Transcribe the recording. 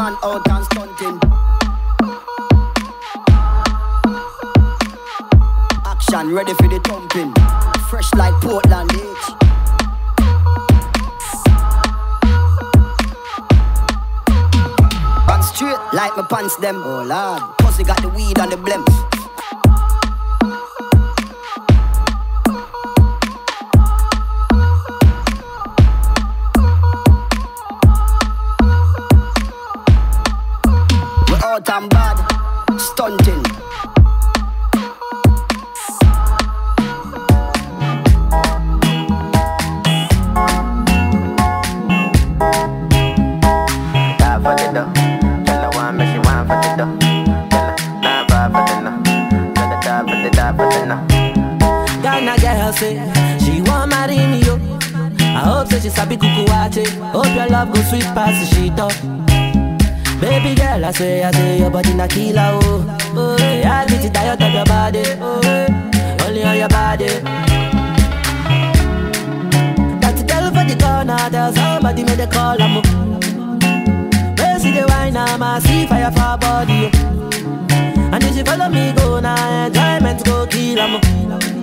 man out and stunting. Action ready for the thumping. Fresh like Portland H. And straight like my pants them. Oh lord, pussy got the weed and the blems. Out and bad, stunting. Die for the dough. Tell her one, but she want for the dough. Tell her nah buy for the no. Tell her die for the no. Ghana girl say she want marry me yo. I hope say she sabi kuku wache. Hope your love go sweet past the sheet up. Baby girl, I say your body na killer, oh. Oh, yeah, I get it tired of your body, oh, only on your body. Got to tell for the corner, there's somebody made a call, I'm up. Where see the wine, I see fire for body, oh. And if you follow me, go now, enjoyment go kill, I'm up.